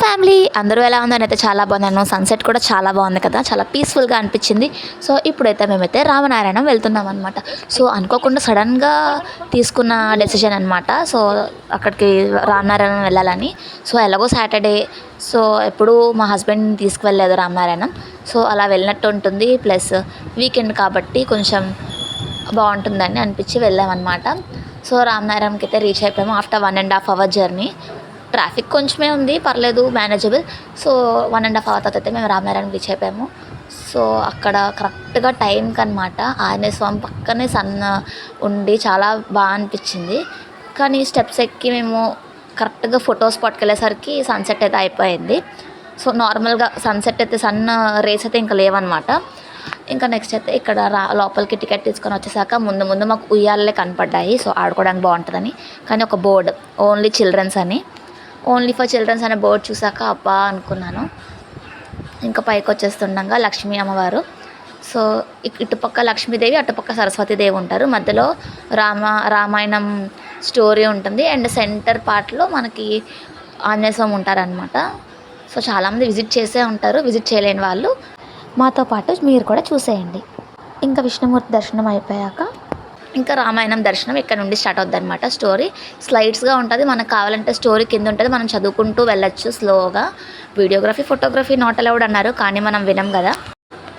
Family అందరూ ఎలా ఉందని అయితే చాలా బాగున్నాను. సన్సెట్ కూడా చాలా బాగుంది కదా, చాలా పీస్ఫుల్గా అనిపించింది. సో ఇప్పుడైతే మేమైతే రామనారాయణం వెళ్తున్నాం అనమాట. సో అనుకోకుండా సడన్గా తీసుకున్న డెసిషన్ అనమాట. సో అక్కడికి రామనారాయణం వెళ్ళాలని. సో ఎలాగో సాటర్డే, సో ఎప్పుడు మా హస్బెండ్ తీసుకువెళ్ళలేదు రామనారాయణం. సో అలా వెళ్ళినట్టు ఉంటుంది, ప్లస్ వీకెండ్ కాబట్టి కొంచెం బాగుంటుందని అనిపించి వెళ్ళామన్నమాట. సో రామనారాయణకి అయితే రీచ్ అయిపోయాము ఆఫ్టర్ 1.5 hour జర్నీ. ట్రాఫిక్ కొంచెమే ఉంది, పర్లేదు, మేనేజబుల్. సో 1.5 hour తర్వాత అయితే మేము రామనారాయణ రీచ్ అయిపోయాము. సో అక్కడ కరెక్ట్గా టైంకి అనమాట ఆంజనేయ స్వామి పక్కనే సన్ ఉండి చాలా బాగా అనిపించింది. కానీ స్టెప్స్ ఎక్కి మేము కరెక్ట్గా ఫోటో స్పాట్కి వెళ్ళేసరికి సన్సెట్ అయితే అయిపోయింది. సో నార్మల్గా సన్సెట్ అయితే సన్ రేస్ అయితే ఇంకా లేవన్నమాట. ఇంకా నెక్స్ట్ అయితే ఇక్కడ లోపలికి టికెట్ తీసుకొని వచ్చేసాక ముందు మాకు ఉయ్యాలే కనపడ్డాయి. సో ఆడుకోవడానికి బాగుంటుందని. కానీ ఒక బోర్డ్ ఓన్లీ చిల్డ్రన్స్ అని, ఓన్లీ ఫర్ చిల్డ్రన్స్ అనే బోర్డు చూసాక అబ్బా అనుకున్నాను. ఇంకా పైకి వచ్చేస్తుండగా లక్ష్మీ అమ్మవారు. సో ఇటుపక్క లక్ష్మీదేవి, అటుపక్క సరస్వతీదేవి ఉంటారు. మధ్యలో రామాయణం స్టోరీ ఉంటుంది. అండ్ సెంటర్ పార్ట్లో మనకి ఆంజనేయ స్వామి ఉంటారనమాట. సో చాలామంది విజిట్ చేసే ఉంటారు, విజిట్ చేయలేని వాళ్ళు మాతో పాటు మీరు కూడా చూసేయండి. ఇంకా విష్ణుమూర్తి దర్శనం అయిపోయాక ఇంకా రామాయణం దర్శనం ఇక్కడ నుండి స్టార్ట్ అవుద్ది అనమాట. స్టోరీ స్లైడ్స్గా ఉంటుంది, మనకు కావాలంటే స్టోరీ కింద ఉంటుంది, మనం చదువుకుంటూ వెళ్ళొచ్చు స్లోగా. వీడియోగ్రఫీ ఫోటోగ్రఫీ నాట్ అలౌడ్ అన్నారు, కానీ మనం వినం కదా.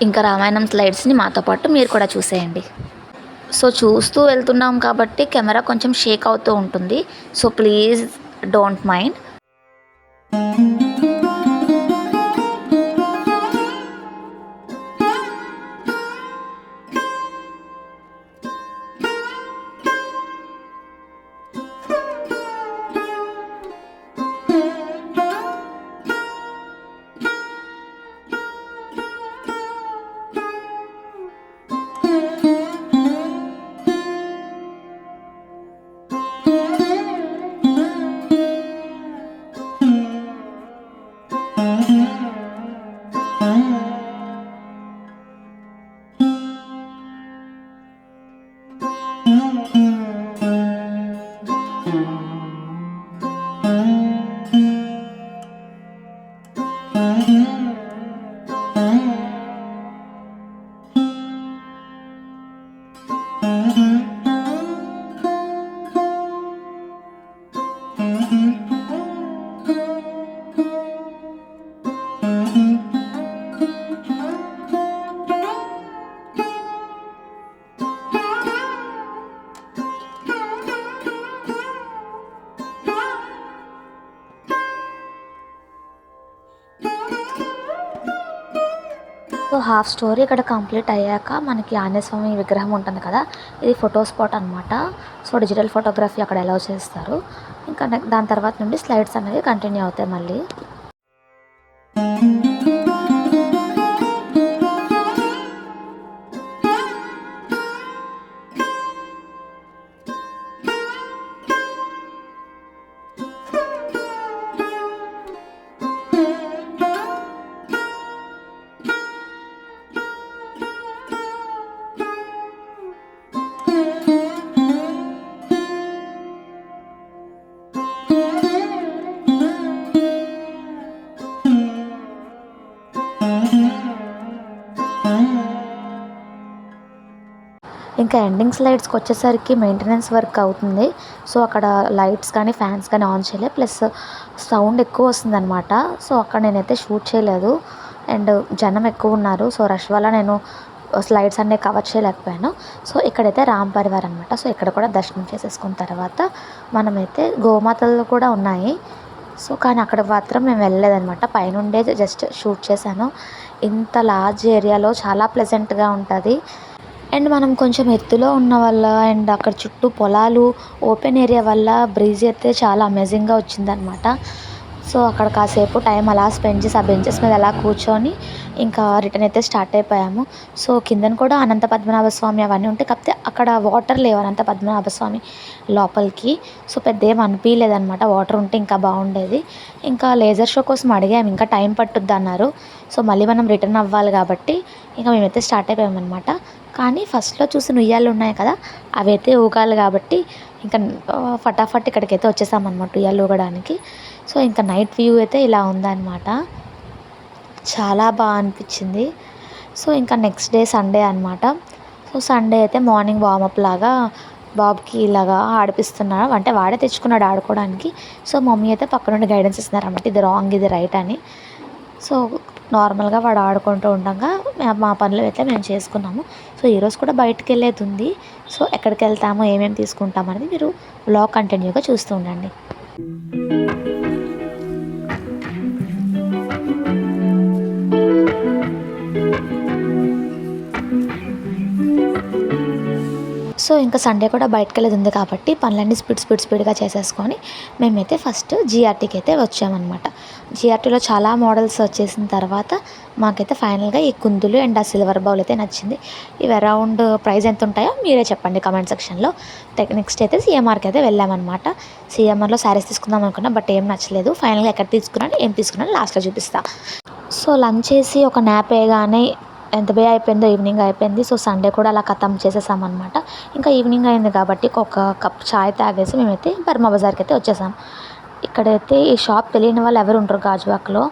ఇంకా రామాయణం స్లైడ్స్ని మాతో పాటు మీరు కూడా చూసేయండి. సో చూస్తూ వెళ్తున్నాం కాబట్టి కెమెరా కొంచెం షేక్ అవుతూ ఉంటుంది. So please don't mind. So half story ఇక్కడ కంప్లీట్ అయ్యాక మనకి ఆంజనేయ స్వామి విగ్రహం ఉంటుంది కదా, ఇది ఫోటో స్పాట్ అనమాట. సో డిజిటల్ ఫోటోగ్రఫీ అక్కడ అలౌ చేస్తారు. ఇంకా దాని తర్వాత నుండి స్లైడ్స్ అనేవి కంటిన్యూ అవుతాయి మళ్ళీ. ఇంకా ఎండింగ్ స్లైడ్స్కి వచ్చేసరికి మెయింటెనెన్స్ వర్క్ అవుతుంది. సో అక్కడ లైట్స్ కానీ ఫ్యాన్స్ కానీ ఆన్ చేయలేదు, ప్లస్ సౌండ్ ఎక్కువ వస్తుందన్నమాట. సో అక్కడ నేనైతే షూట్ చేయలేదు. అండ్ జనం ఎక్కువ ఉన్నారు, సో రష్ వల్ల నేను స్లైడ్స్ అన్నీ కవర్ చేయలేకపోయాను. సో ఇక్కడైతే రామ్ పరివార్ అనమాట. సో ఇక్కడ కూడా దర్శనం చేసేసుకున్న తర్వాత మనమైతే గోమాతలు కూడా ఉన్నాయి. సో కానీ అక్కడ మాత్రం మేము వెళ్ళలేదన్నమాట, పైనుండే జస్ట్ షూట్ చేశాను. ఇంత లార్జ్ ఏరియాలో చాలా ప్లెజెంట్గా ఉంటుంది. అండ్ మనం కొంచెం ఎత్తులో ఉన్న వల్ల అండ్ అక్కడ చుట్టూ పొలాలు, ఓపెన్ ఏరియా వల్ల బ్రీజ్ అయితే చాలా అమేజింగ్గా వచ్చిందనమాట. సో అక్కడ కాసేపు టైం అలా స్పెండ్ చేసి ఆ బెంచెస్ మీద అలా కూర్చొని ఇంకా రిటర్న్ అయితే స్టార్ట్ అయిపోయాము. సో కిందన కూడా అనంత పద్మనాభ స్వామి అవన్నీ ఉంటాయి, కాకపోతే అక్కడ వాటర్ లేవు అనంత పద్మనాభ స్వామి లోపలికి. సో పెద్ద ఏం అనిపించలేదన్నమాట, వాటర్ ఉంటే ఇంకా బాగుండేది. ఇంకా లేజర్ షో కోసం అడిగాము, ఇంకా టైం పట్టుద్ది అన్నారు. సో మళ్ళీ మనం రిటర్న్ అవ్వాలి కాబట్టి ఇంకా మేమైతే స్టార్ట్ అయిపోయామన్నమాట. కానీ ఫస్ట్లో చూసిన ఉయ్యాలు ఉన్నాయి కదా, అవైతే ఊగాలి కాబట్టి ఇంకా ఫటాఫట్ ఇక్కడికైతే వచ్చేసామన్నమాట ఉయ్యాలు ఊగడానికి. సో ఇంకా నైట్ వ్యూ అయితే ఇలా ఉందన్నమాట. చాలా బాగా అనిపించింది. సో ఇంకా నెక్స్ట్ డే సండే అనమాట. సో సండే అయితే మార్నింగ్ వార్మప్ లాగా బాబుకి ఇలాగా ఆడిపిస్తున్నాడు. అంటే వాడే తెచ్చుకున్నాడు ఆడుకోవడానికి. సో మమ్మీ అయితే పక్క నుండి గైడెన్స్ ఇస్తున్నారు అన్నమాట, ఇది రాంగ్ ఇది రైట్ అని. సో నార్మల్గా వాడు ఆడుకుంటూ ఉండగా మా పనులు అయితే మేము చేసుకున్నాము. సో ఈరోజు కూడా బయటకు వెళ్ళేది ఉంది. సో ఎక్కడికి వెళ్తామో ఏమేమి తీసుకుంటాము అనేది మీరు వ్లాగ్ కంటిన్యూగా చూస్తూ ఉండండి. సో ఇంకా సండే కూడా బయటకు వెళ్ళేది ఉంది కాబట్టి పనులన్నీ స్పీడ్గా చేసేసుకొని మేమైతే ఫస్ట్ జిఆర్టీకి అయితే వచ్చామన్నమాట. జిఆర్టీలో చాలా మోడల్స్ వచ్చేసిన తర్వాత మాకైతే ఫైనల్గా ఈ కుందులు అండ్ ఆ సిల్వర్ బౌల్ అయితే నచ్చింది. ఇవి అరౌండ్ ప్రైస్ ఎంత ఉంటాయో మీరే చెప్పండి కామెంట్ సెక్షన్లో. నెక్స్ట్ అయితే సిఎంఆర్కి అయితే వెళ్ళామన్నమాట. సిఎంఆర్లో శారీస్ తీసుకుందాం అనుకున్నా, బట్ ఏం నచ్చలేదు. ఫైనల్గా ఎక్కడ తీసుకున్నాను ఏం తీసుకున్నాను లాస్ట్లో చూపిస్తా. సో లంచ్ చేసి ఒక న్యాప్ వేయగానే ఎంత బే అయిపోయిందో ఈవినింగ్ అయిపోయింది. సో సండే కూడా అలా ఖతం చేసేసామన్నమాట. ఇంకా ఈవినింగ్ అయింది కాబట్టి ఒక కప్ చాయ్ తాగేసి మేమైతే బర్మా బజార్కి అయితే వచ్చేసాం. ఇక్కడైతే ఈ షాప్ తెలియని వాళ్ళు ఎవరు ఉంటారు గాజువాక్లో.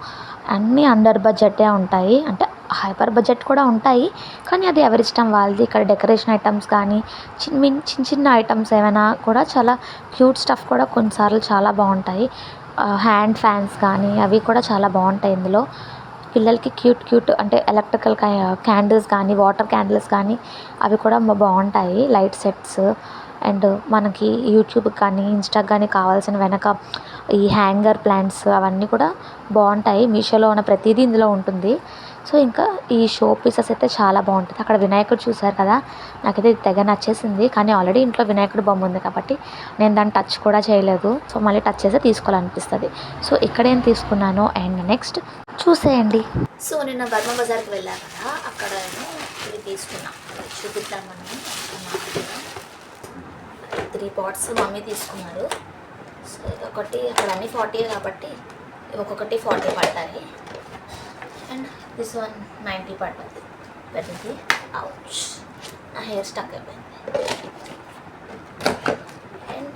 అన్నీ అండర్ బడ్జెటే ఉంటాయి, అంటే హైపర్ బడ్జెట్ కూడా ఉంటాయి, కానీ అది ఎవరిష్టం వాళ్ళది. ఇక్కడ డెకరేషన్ ఐటమ్స్ కానీ చిన్న ఐటమ్స్ ఏమైనా కూడా చాలా క్యూట్ స్టఫ్ కూడా కొన్నిసార్లు చాలా బాగుంటాయి. హ్యాండ్ ఫ్యాన్స్ కానీ అవి కూడా చాలా బాగుంటాయి ఇందులో. పిల్లలకి క్యూట్ అంటే ఎలక్ట్రికల్ క్యాండిల్స్ కానీ వాటర్ క్యాండిల్స్ కానీ అవి కూడా బాగుంటాయి. లైట్ సెట్స్ అండ్ మనకి యూట్యూబ్కి కానీ ఇన్స్టాకి కానీ కావాల్సిన వెనక ఈ హ్యాంగర్ ప్లాంట్స్ అవన్నీ కూడా బాగుంటాయి. మీషోలో ఉన్న ప్రతిదీ ఇందులో ఉంటుంది. సో ఇంకా ఈ షో పీసెస్ అయితే చాలా బాగుంటుంది. అక్కడ వినాయకుడు చూసారు కదా, నాకైతే ఇది తెగ నచ్చేసింది. కానీ ఆల్రెడీ ఇంట్లో వినాయకుడు బొమ్మ ఉంది కాబట్టి నేను దాన్ని టచ్ కూడా చేయలేదు. సో మళ్ళీ టచ్ చేస్తే తీసుకోవాలనిపిస్తుంది. సో ఇక్కడేం తీసుకున్నాను అండ్ నెక్స్ట్ చూసేయండి. సో నిన్న బర్మా బజార్కి వెళ్ళాను కదా, అక్కడ ఇది తీసుకున్నా, చూపిద్దాం మనం. 3 pots మమ్మీ తీసుకున్నారు. సో ఇదొకటి, అక్కడ అన్నీ 40 కాబట్టి ఒక్కొక్కటి 40 పడతాయి. అండ్ దిస్ వన్ 90 పడుతుంది పెద్దది. అవుచ్, నా హెయిర్ స్టక్ అయిపోయింది. అండ్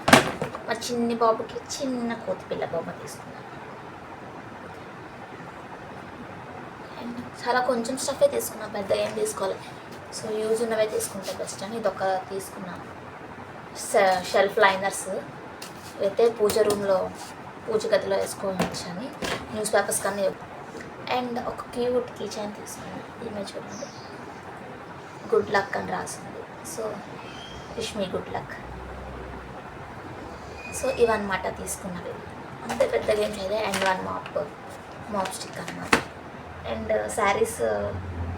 మా చిన్ని బాబుకి చిన్న కోతిపిల్ల బొమ్మ తీసుకున్నాను. అండ్ చాలా కొంచెం స్టఫే తీసుకున్నాను, పెద్ద ఏం తీసుకోవాలి. సో యూజ్ ఉన్నవే తీసుకుంటే బెస్ట్ అని ఇదొక తీసుకున్నాను. షెల్ఫ్ లైనర్స్ అయితే పూజ రూమ్లో పూజ గదిలో వేసుకోవచ్చు అని, న్యూస్ పేపర్స్ కానీ. అండ్ ఒక క్యూట్ కీ చైన్ తీసుకున్నాను. ఇమేజ్ చూడండి, గుడ్ లక్ అని రాసింది. So wish me good luck. So ఇవన్నమాట తీసుకున్నవి, అంతే పెద్దగా ఏం చేయలేదు. అండ్ 1 మాప్ స్టిక్ అన్నమాట. అండ్ శారీస్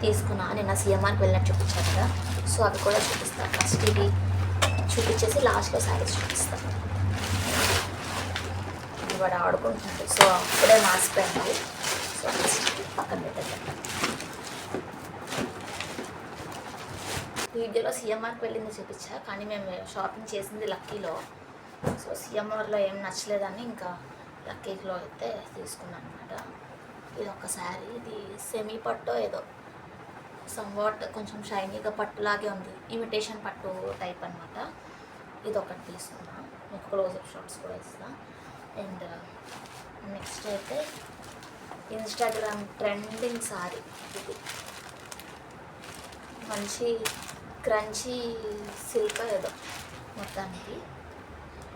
తీసుకున్నా, నిన్న సిఎంఆర్కి వెళ్ళినట్టు చూపించాను కదా, సో అవి కూడా చూపిస్తాను. ఫస్ట్ ఇవి చూపించేసి లాస్ట్లో శారీస్ చూపిస్తాను. ఇది వాడు ఆడుకుంటున్నాడు, సో అప్పుడే మాసిపోయింది. సో పక్కన పెట్టేద్దాం. వీడియోలో సిఎంఆర్కి వెళ్ళింది చూపించా, కానీ మేము షాపింగ్ చేసింది లక్కీలో. సో సిఎంఆర్లో ఏం నచ్చలేదని ఇంకా లక్కీలో అయితే తీసుకున్నాను అనమాట. ఇది ఒక శారీ, ఇది సెమీ పట్టు ఏదో సమ్వాట్ కొంచెం షైనీగా పట్టులాగే ఉంది, ఇమిటేషన్ పట్టు టైప్ అనమాట. ఇది ఒకటి తీసుకున్నా, మీకు క్లోజప్ షాట్స్ కూడా ఇస్తా. అండ్ నెక్స్ట్ అయితే ఇన్స్టాగ్రామ్ ట్రెండింగ్ శారీ, ఇది మంచి క్రంచీ సిల్క్ ఏదో మొత్తానికి.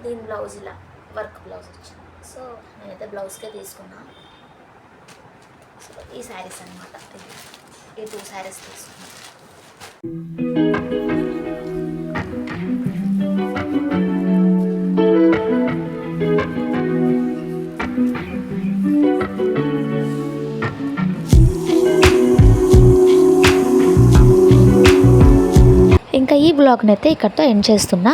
దీని బ్లౌజ్ ఇలా వర్క్ బ్లౌజ్ వచ్చింది. సో నేనైతే బ్లౌజ్కే తీసుకున్నా. సో ఈ శారీస్ అనమాట, ఈ 2 శారీస్ తీసుకున్నాను. ఇంకా ఈ బ్లాగ్ని అయితే ఇక్కడితో ఎండ్ చేస్తున్నా.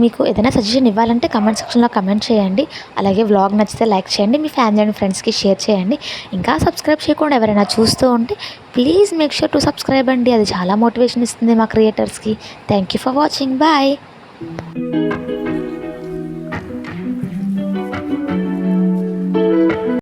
మీకు ఏదైనా సజెషన్ ఇవ్వాలంటే కమెంట్ సెక్షన్లో కమెంట్ చేయండి. అలాగే వ్లాగ్ నచ్చితే లైక్ చేయండి, మీ ఫ్యామిలీ అండ్ ఫ్రెండ్స్కి షేర్ చేయండి. ఇంకా సబ్స్క్రైబ్ చేయకుండా ఎవరైనా చూస్తూ ఉంటే please make sure to subscribe అండి. అది చాలా మోటివేషన్ ఇస్తుంది మా క్రియేటర్స్కి. Thank you for watching. Bye.